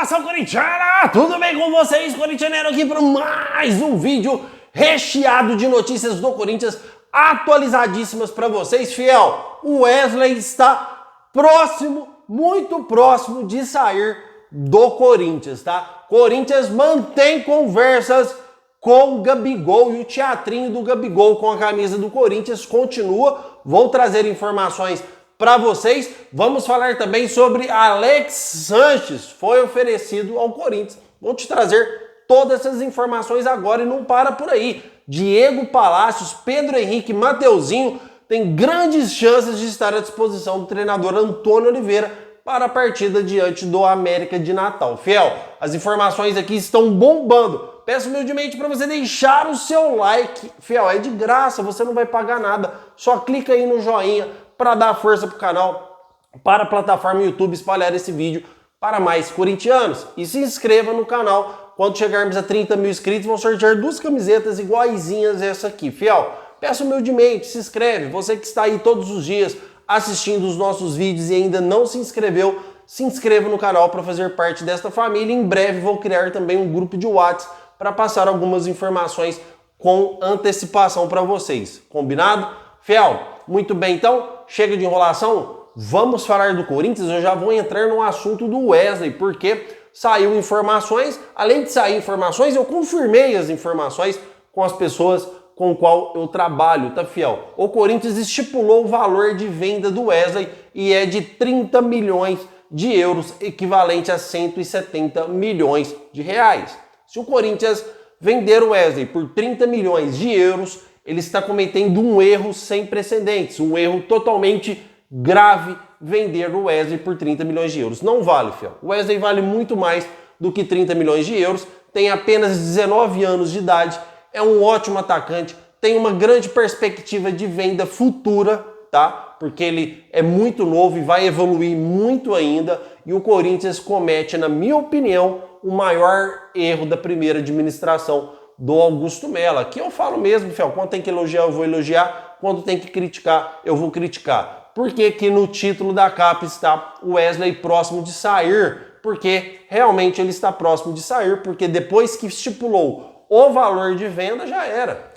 Nação Corintiana! Tudo bem com vocês, corintianeiro, aqui para mais um vídeo recheado de notícias do Corinthians, atualizadíssimas para vocês, fiel. O Wesley está próximo, muito próximo de sair do Corinthians, tá? Corinthians mantém conversas com o Gabigol e o teatrinho do Gabigol com a camisa do Corinthians continua. Vou trazer informações para vocês. Vamos falar também sobre Alex Sanches, foi oferecido ao Corinthians. Vou te trazer todas essas informações agora e não para por aí. Diego Palacios, Pedro Henrique, Mateuzinho tem grandes chances de estar à disposição do treinador Antônio Oliveira para a partida diante do América de Natal. Fiel, as informações aqui estão bombando. Peço humildemente para você deixar o seu like. Fiel, é de graça, você não vai pagar nada. Só clica aí no joinha para dar força para o canal, para a plataforma YouTube espalhar esse vídeo para mais corintianos. E se inscreva no canal. Quando chegarmos a 30 mil inscritos, vão sortear 2 camisetas iguaizinhas essa aqui. Fiel, peço humildemente, se inscreve. Você que está aí todos os dias assistindo os nossos vídeos e ainda não se inscreveu, se inscreva no canal para fazer parte desta família. Em breve vou criar também um grupo de WhatsApp para passar algumas informações com antecipação para vocês. Combinado? Fiel, muito bem, então, chega de enrolação, vamos falar do Corinthians. Eu já vou entrar no assunto do Wesley, porque saiu informações, além de sair informações, eu confirmei as informações com as pessoas com o qual eu trabalho, tá, fiel? O Corinthians estipulou o valor de venda do Wesley e é de 30 milhões de euros, equivalente a 170 milhões de reais. Se o Corinthians vender o Wesley por 30 milhões de euros, ele está cometendo um erro sem precedentes, um erro totalmente grave, vender o Wesley por 30 milhões de euros. Não vale, fiel. O Wesley vale muito mais do que 30 milhões de euros, tem apenas 19 anos de idade, é um ótimo atacante, tem uma grande perspectiva de venda futura, tá? Porque ele é muito novo e vai evoluir muito ainda, e o Corinthians comete, na minha opinião, o maior erro da primeira administração do Augusto Melo. Aqui eu falo mesmo, fiel, quando tem que elogiar eu vou elogiar, quando tem que criticar eu vou criticar. Por que que no título da capa está o Wesley próximo de sair? Porque realmente ele está próximo de sair, porque depois que estipulou o valor de venda já era.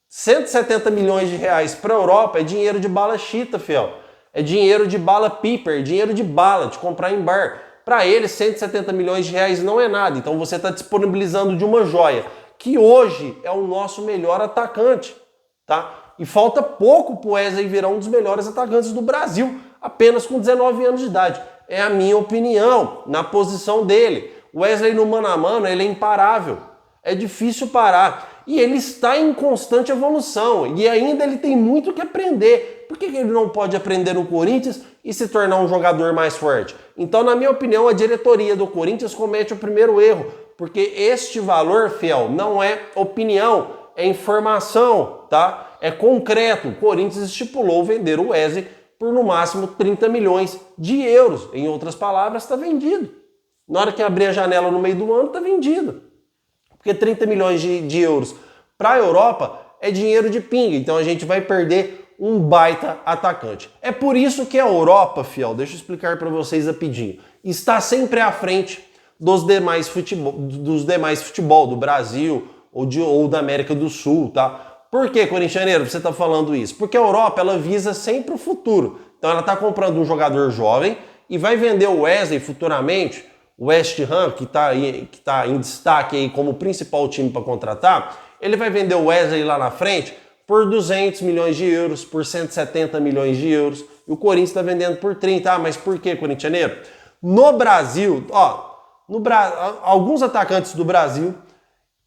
170 milhões de reais para a Europa é dinheiro de bala chita, fiel. É dinheiro de bala piper, dinheiro de bala, de comprar em bar. Para ele, 170 milhões de reais não é nada. Então você está disponibilizando de uma joia, que hoje é o nosso melhor atacante, tá? E falta pouco para o Wesley virar um dos melhores atacantes do Brasil, apenas com 19 anos de idade. É a minha opinião, na posição dele. O Wesley no mano a mano, ele é imparável. É difícil parar. E ele está em constante evolução. E ainda ele tem muito que aprender. Por que ele não pode aprender no Corinthians e se tornar um jogador mais forte? Então, na minha opinião, a diretoria do Corinthians comete o primeiro erro. Porque este valor, fiel, não é opinião, é informação, tá? É concreto. O Corinthians estipulou vender o Wesley por no máximo 30 milhões de euros. Em outras palavras, está vendido. Na hora que abrir a janela no meio do ano, está vendido. Porque 30 milhões de euros para a Europa é dinheiro de pinga. Então a gente vai perder um baita atacante. É por isso que a Europa, fiel, deixa eu explicar para vocês rapidinho, está sempre à frente dos demais futebol do Brasil ou da América do Sul, tá? Por que, corintianeiro, você está falando isso? Porque a Europa, ela visa sempre o futuro. Então ela está comprando um jogador jovem e vai vender o Wesley futuramente. O West Ham, que está em destaque aí como principal time para contratar, ele vai vender o Wesley lá na frente por 200 milhões de euros, por 170 milhões de euros, e o Corinthians está vendendo por 30. Ah, mas por que, corintianeiro? No Brasil, alguns atacantes do Brasil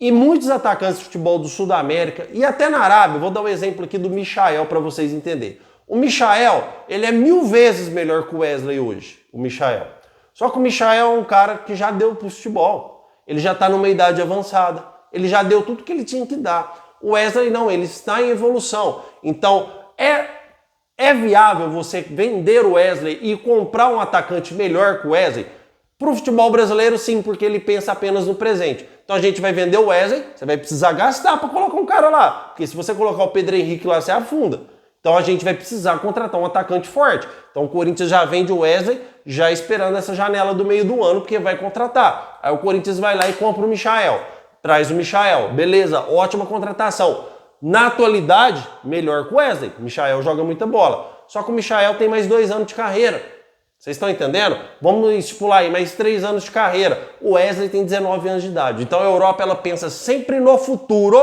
e muitos atacantes de futebol do Sul da América e até na Arábia, vou dar um exemplo aqui do Michael para vocês entenderem. O Michael, ele é 1000 vezes melhor que o Wesley hoje, o Michael. Só que o Michael é um cara que já deu pro futebol. Ele já está numa idade avançada. Ele já deu tudo que ele tinha que dar. O Wesley não, ele está em evolução. Então, é viável você vender o Wesley e comprar um atacante melhor que o Wesley? Pro futebol brasileiro, sim, porque ele pensa apenas no presente. Então a gente vai vender o Wesley, você vai precisar gastar para colocar um cara lá. Porque se você colocar o Pedro Henrique lá, você afunda. Então a gente vai precisar contratar um atacante forte. Então o Corinthians já vende o Wesley, já esperando essa janela do meio do ano, porque vai contratar. Aí o Corinthians vai lá e compra o Michael. Traz o Michael. Beleza, ótima contratação. Na atualidade, melhor que o Wesley. O Michael joga muita bola. Só que o Michael tem mais 2 anos de carreira. Vocês estão entendendo? Vamos estipular aí mais 3 anos de carreira. O Wesley tem 19 anos de idade. Então a Europa ela pensa sempre no futuro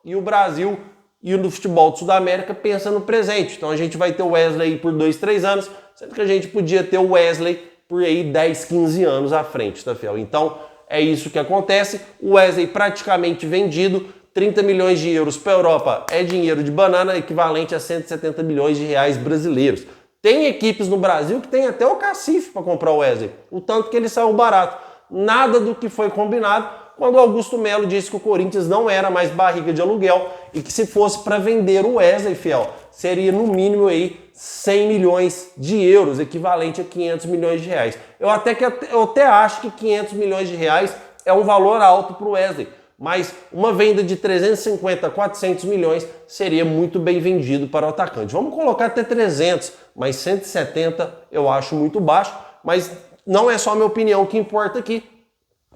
e o Brasil e no futebol do Sudamérica pensa no presente. Então a gente vai ter o Wesley aí por 2, 3 anos, sendo que a gente podia ter o Wesley por aí 10, 15 anos à frente, tá, fiel? Então é isso que acontece. O Wesley praticamente vendido, 30 milhões de euros para a Europa é dinheiro de banana, equivalente a 170 milhões de reais brasileiros. Tem equipes no Brasil que tem até o cacife para comprar o Wesley, o tanto que ele saiu barato. Nada do que foi combinado quando o Augusto Melo disse que o Corinthians não era mais barriga de aluguel e que se fosse para vender o Wesley, fiel, seria no mínimo aí 100 milhões de euros, equivalente a 500 milhões de reais. Eu até acho que 500 milhões de reais é um valor alto para o Wesley, mas uma venda de 350, 400 milhões seria muito bem vendido para o atacante. Vamos colocar até 300, mas 170 eu acho muito baixo, mas não é só a minha opinião que importa aqui.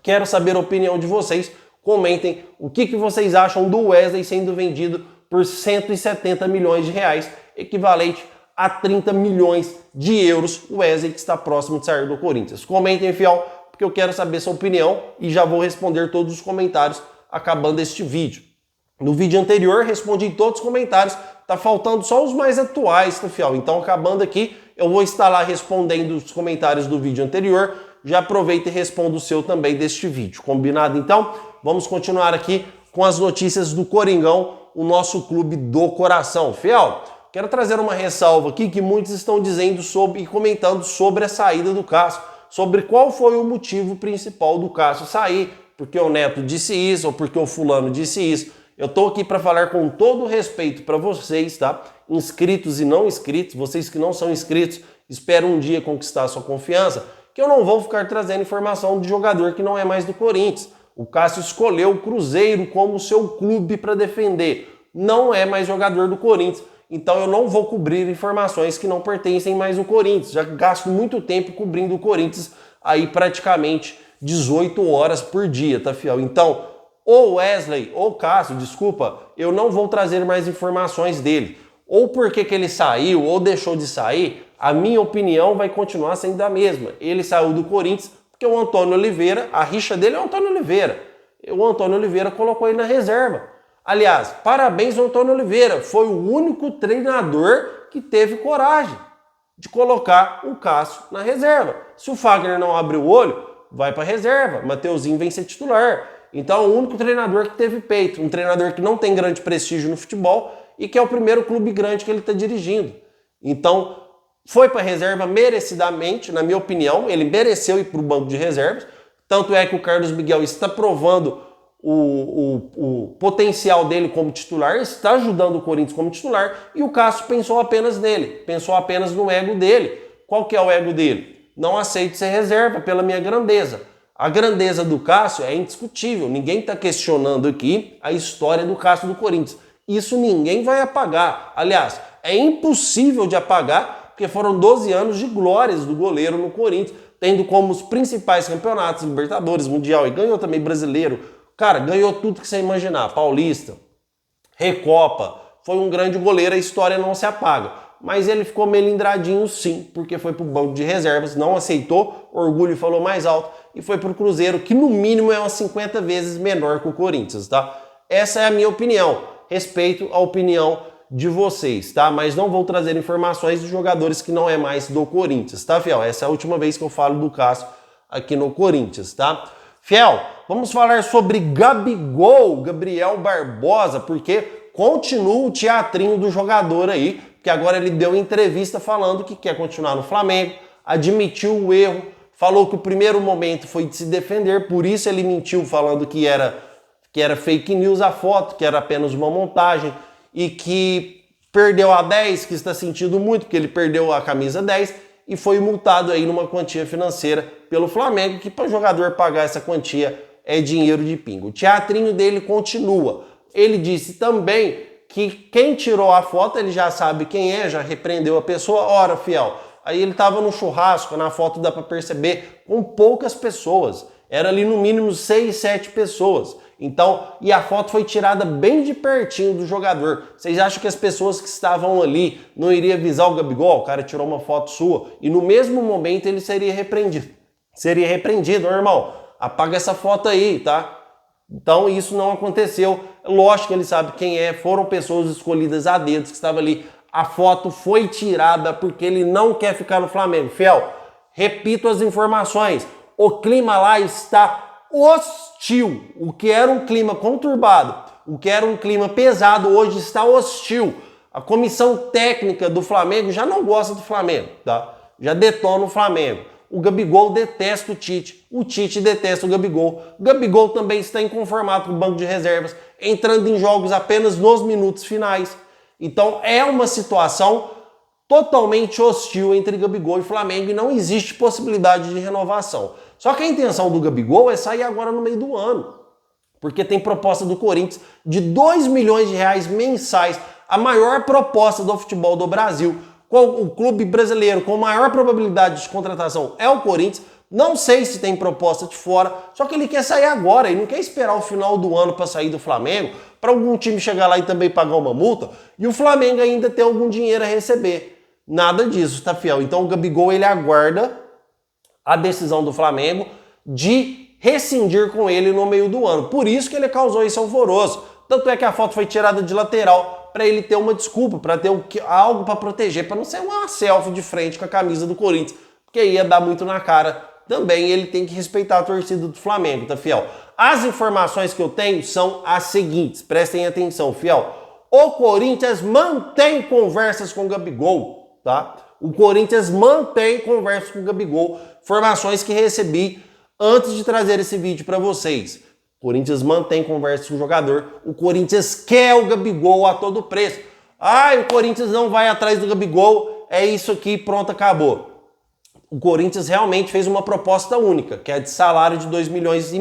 Quero saber a opinião de vocês. Comentem o que vocês acham do Wesley sendo vendido por 170 milhões de reais, equivalente a 30 milhões de euros. O Wesley que está próximo de sair do Corinthians. Comentem, fiel, porque eu quero saber sua opinião e já vou responder todos os comentários acabando este vídeo. No vídeo anterior, respondi todos os comentários. Tá faltando só os mais atuais, tá, fiel? Então, acabando aqui, eu vou estar lá respondendo os comentários do vídeo anterior. Já aproveita e responda o seu também deste vídeo. Combinado? Então, vamos continuar aqui com as notícias do Coringão, o nosso clube do coração. Fiel, quero trazer uma ressalva aqui que muitos estão dizendo sobre e comentando sobre a saída do Cássio, sobre qual foi o motivo principal do Cássio sair, porque o Neto disse isso ou porque o fulano disse isso. Eu tô aqui para falar com todo o respeito para vocês, tá? Inscritos e não inscritos, vocês que não são inscritos, espero um dia conquistar a sua confiança, que eu não vou ficar trazendo informação de jogador que não é mais do Corinthians. O Cássio escolheu o Cruzeiro como seu clube para defender. Não é mais jogador do Corinthians. Então eu não vou cobrir informações que não pertencem mais ao Corinthians. Já gasto muito tempo cobrindo o Corinthians aí praticamente 18 horas por dia, tá, fiel? Então, ou Wesley, ou Cássio, desculpa, eu não vou trazer mais informações dele. Ou porque que ele saiu, ou deixou de sair, a minha opinião vai continuar sendo a mesma. Ele saiu do Corinthians porque o Antônio Oliveira, a rixa dele é o Antônio Oliveira. O Antônio Oliveira colocou ele na reserva. Aliás, parabéns ao Antônio Oliveira. Foi o único treinador que teve coragem de colocar o Cássio na reserva. Se o Fagner não abre o olho, vai para a reserva. Mateuzinho vem ser titular. Então é o único treinador que teve peito. Um treinador que não tem grande prestígio no futebol e que é o primeiro clube grande que ele está dirigindo. Então, foi para a reserva merecidamente, na minha opinião. Ele mereceu ir para o banco de reservas. Tanto é que o Carlos Miguel está provando o potencial dele como titular, está ajudando o Corinthians como titular, e o Cássio pensou apenas nele, pensou apenas no ego dele. Qual que é o ego dele? Não aceito ser reserva pela minha grandeza. A grandeza do Cássio é indiscutível, ninguém está questionando aqui a história do Cássio do Corinthians. Isso ninguém vai apagar. Aliás, é impossível de apagar, porque foram 12 anos de glórias do goleiro no Corinthians, tendo como os principais campeonatos, Libertadores, Mundial, e ganhou também Brasileiro. Cara, ganhou tudo que você imaginar, Paulista, Recopa, foi um grande goleiro, a história não se apaga. Mas ele ficou melindradinho sim, porque foi pro banco de reservas, não aceitou, orgulho falou mais alto, e foi pro Cruzeiro, que no mínimo é umas 50 vezes menor que o Corinthians, tá? Essa é a minha opinião, respeito a opinião de vocês, tá? Mas não vou trazer informações de jogadores que não é mais do Corinthians, tá, fiel? Essa é a última vez que eu falo do Cássio aqui no Corinthians, tá? Fiel, vamos falar sobre Gabigol, Gabriel Barbosa, porque continua o teatrinho do jogador aí, que agora ele deu entrevista falando que quer continuar no Flamengo, admitiu o erro, falou que o primeiro momento foi de se defender, por isso ele mentiu falando que era fake news a foto, que era apenas uma montagem, e que perdeu a 10, que está sentindo muito, porque ele perdeu a camisa 10, e foi multado aí numa quantia financeira pelo Flamengo, que para o jogador pagar essa quantia é dinheiro de pingo. O teatrinho dele continua. Ele disse também que quem tirou a foto, ele já sabe quem é, já repreendeu a pessoa. Ora, fiel, aí ele estava no churrasco, na foto dá para perceber, com poucas pessoas. Era ali no mínimo 6, 7 pessoas. Então, e a foto foi tirada bem de pertinho do jogador. Vocês acham que as pessoas que estavam ali não iriam avisar o Gabigol? O cara tirou uma foto sua e no mesmo momento ele seria repreendido. Seria repreendido, irmão, apaga essa foto aí, tá? Então isso não aconteceu. Lógico que ele sabe quem é, foram pessoas escolhidas a dedo que estavam ali. A foto foi tirada porque ele não quer ficar no Flamengo. Fiel, repito as informações. O clima lá está hostil. O que era um clima conturbado, o que era um clima pesado, hoje está hostil. A comissão técnica do Flamengo já não gosta do Flamengo, tá? Já detona o Flamengo. O Gabigol detesta o Tite detesta o Gabigol. O Gabigol também está inconformado com o banco de reservas, entrando em jogos apenas nos minutos finais. Então é uma situação totalmente hostil entre Gabigol e Flamengo e não existe possibilidade de renovação. Só que a intenção do Gabigol é sair agora no meio do ano, porque tem proposta do Corinthians de 2 milhões de reais mensais, a maior proposta do futebol do Brasil. O clube brasileiro com maior probabilidade de contratação é o Corinthians. Não sei se tem proposta de fora, só que ele quer sair agora e não quer esperar o final do ano para sair do Flamengo, para algum time chegar lá e também pagar uma multa, e o Flamengo ainda ter algum dinheiro a receber. Nada disso, tá, fiel? Então o Gabigol, ele aguarda a decisão do Flamengo de rescindir com ele no meio do ano. Por isso que ele causou esse alvoroço. Tanto é que a foto foi tirada de lateral para ele ter uma desculpa, para ter algo para proteger, para não ser uma selfie de frente com a camisa do Corinthians, porque ia dar muito na cara. Também ele tem que respeitar a torcida do Flamengo, tá, fiel? As informações que eu tenho são as seguintes, prestem atenção, fiel. O Corinthians mantém conversas com o Gabigol, tá? O Corinthians mantém conversas com o Gabigol, informações que recebi antes de trazer esse vídeo para vocês. O Corinthians mantém conversas com o jogador, o Corinthians quer o Gabigol a todo preço. O Corinthians não vai atrás do Gabigol, é isso aqui, pronto, acabou. O Corinthians realmente fez uma proposta única, que é de salário de 2,5 milhões.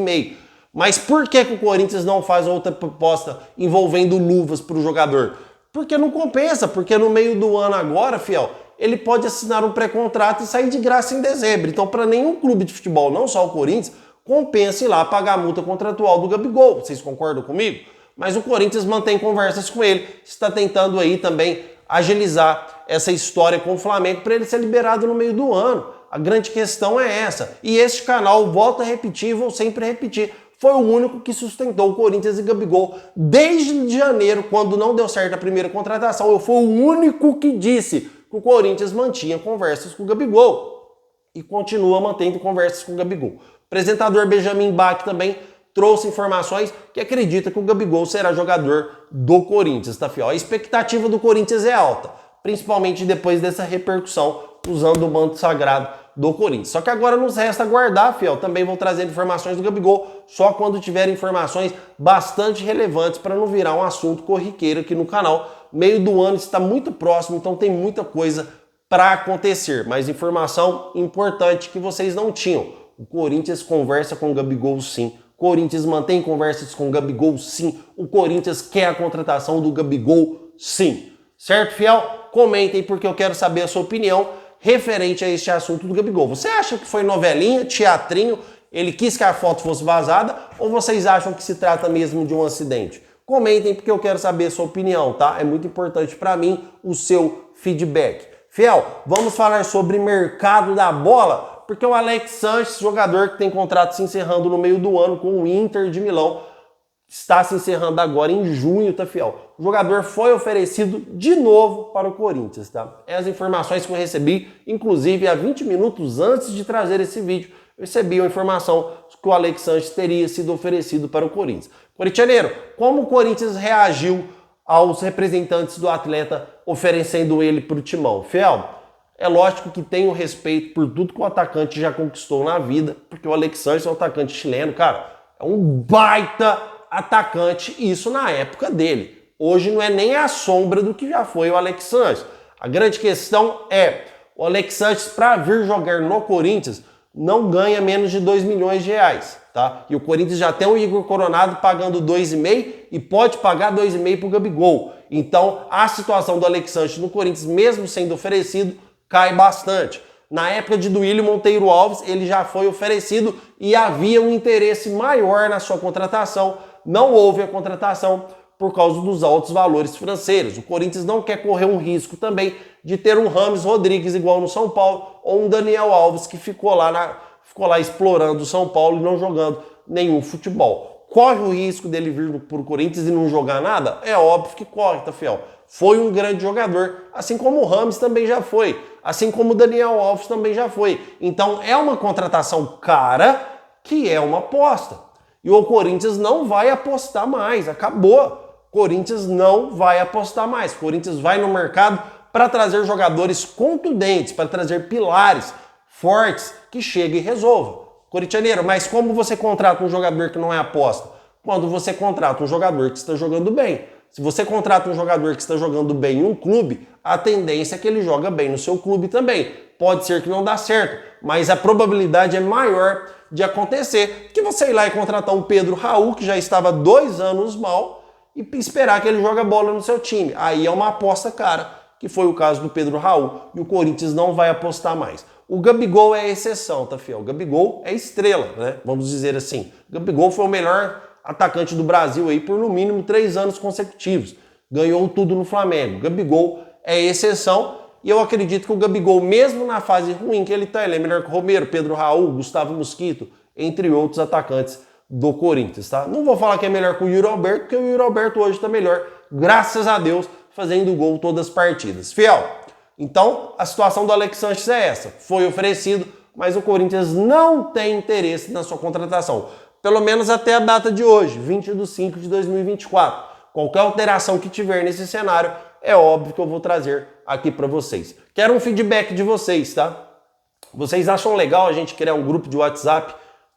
Mas por que o Corinthians não faz outra proposta envolvendo luvas para o jogador? Porque não compensa, porque no meio do ano agora, fiel, ele pode assinar um pré-contrato e sair de graça em dezembro. Então, para nenhum clube de futebol, não só o Corinthians, compensa ir lá pagar a multa contratual do Gabigol. Vocês concordam comigo? Mas o Corinthians mantém conversas com ele, está tentando aí também agilizar essa história com o Flamengo para ele ser liberado no meio do ano. A grande questão é essa. E este canal, volto a repetir, vou sempre repetir, foi o único que sustentou o Corinthians e Gabigol desde janeiro, quando não deu certo a primeira contratação. Eu fui o único que disse que o Corinthians mantinha conversas com o Gabigol e continua mantendo conversas com o Gabigol. O apresentador Benjamin Bach também trouxe informações que acredita que o Gabigol será jogador do Corinthians, tá, fiel? A expectativa do Corinthians é alta, principalmente depois dessa repercussão usando o manto sagrado do Corinthians. Só que agora nos resta aguardar, fiel. Também vou trazer informações do Gabigol só quando tiver informações bastante relevantes para não virar um assunto corriqueiro aqui no canal. Meio do ano está muito próximo, então tem muita coisa para acontecer. Mas informação importante que vocês não tinham. O Corinthians conversa com o Gabigol, sim. O Corinthians mantém conversas com o Gabigol, sim. O Corinthians quer a contratação do Gabigol, sim. Certo, fiel? Comentem porque eu quero saber a sua opinião referente a este assunto do Gabigol. Você acha que foi novelinha, teatrinho, ele quis que a foto fosse vazada, ou vocês acham que se trata mesmo de um acidente? Comentem porque eu quero saber a sua opinião, tá? É muito importante para mim o seu feedback. Fiel, vamos falar sobre mercado da bola, porque o Alex Sanches, jogador que tem contrato se encerrando no meio do ano com o Inter de Milão, está se encerrando agora em junho, tá, fiel? O jogador foi oferecido de novo para o Corinthians, tá? As informações que eu recebi, inclusive há 20 minutos antes de trazer esse vídeo, eu recebi a informação que o Alex Sanches teria sido oferecido para o Corinthians. Corintianeiro, como o Corinthians reagiu aos representantes do atleta oferecendo ele para o timão? Fiel, é lógico que tenho respeito por tudo que o atacante já conquistou na vida, porque o Alex Sanches é um atacante chileno, cara, é um baita atacante, isso na época dele. Hoje não é nem a sombra do que já foi o Alex Sanches. A grande questão é, o Alex Sanches, para vir jogar no Corinthians, não ganha menos de 2 milhões de reais, tá? E o Corinthians já tem o Igor Coronado pagando 2,5 e pode pagar 2,5 pro Gabigol. Então, a situação do Alex Sanches no Corinthians, mesmo sendo oferecido, cai bastante. Na época de Duílio Monteiro Alves, ele já foi oferecido e havia um interesse maior na sua contratação. Não houve a contratação por causa dos altos valores financeiros. O Corinthians não quer correr um risco também de ter um Rames Rodrigues igual no São Paulo ou um Daniel Alves que ficou lá explorando o São Paulo e não jogando nenhum futebol. Corre o risco dele vir para o Corinthians e não jogar nada? É óbvio que corre, tá, fiel? Foi um grande jogador, assim como o Rames também já foi, assim como o Daniel Alves também já foi. Então é uma contratação cara que é uma aposta. E o Corinthians não vai apostar mais, acabou. Corinthians não vai apostar mais. Corinthians vai no mercado para trazer jogadores contundentes, para trazer pilares fortes que cheguem e resolvam. Corintianeiro, mas como você contrata um jogador que não é aposta? Quando você contrata um jogador que está jogando bem. Se você contrata um jogador que está jogando bem em um clube, a tendência é que ele joga bem no seu clube também. Pode ser que não dá certo, mas a probabilidade é maior de acontecer que você ir lá e contratar um Pedro Raul, que já estava 2 anos mal, e esperar que ele jogue bola no seu time. Aí é uma aposta cara, que foi o caso do Pedro Raul, e o Corinthians não vai apostar mais. O Gabigol é exceção, tá, fiel? O Gabigol é estrela, né? Vamos dizer assim. O Gabigol foi o melhor atacante do Brasil aí por no mínimo 3 anos consecutivos. Ganhou tudo no Flamengo. O Gabigol é exceção e eu acredito que o Gabigol, mesmo na fase ruim que ele tá, ele é melhor que o Romero, Pedro Raul, Gustavo Mosquito, entre outros atacantes do Corinthians, tá? Não vou falar que é melhor que o Yuri Alberto, porque o Yuri Alberto hoje tá melhor, graças a Deus, fazendo gol todas as partidas. Fiel, então a situação do Alex Sanches é essa. Foi oferecido, mas o Corinthians não tem interesse na sua contratação. Pelo menos até a data de hoje, 20/5/2024. Qualquer alteração que tiver nesse cenário, é óbvio que eu vou trazer aqui para vocês. Quero um feedback de vocês, tá? Vocês acham legal a gente criar um grupo de WhatsApp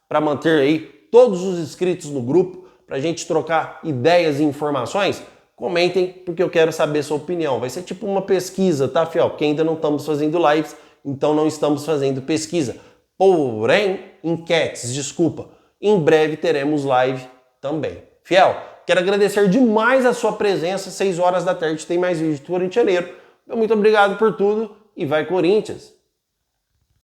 para manter aí todos os inscritos no grupo, para a gente trocar ideias e informações? Comentem, porque eu quero saber sua opinião. Vai ser tipo uma pesquisa, tá, fiel? Porque ainda não estamos fazendo lives, então não estamos fazendo pesquisa. Porém, enquetes, desculpa. Em breve teremos live também. Fiel, quero agradecer demais a sua presença. 6 horas da tarde tem mais vídeo do Corintianeiro. Muito obrigado por tudo e vai Corinthians!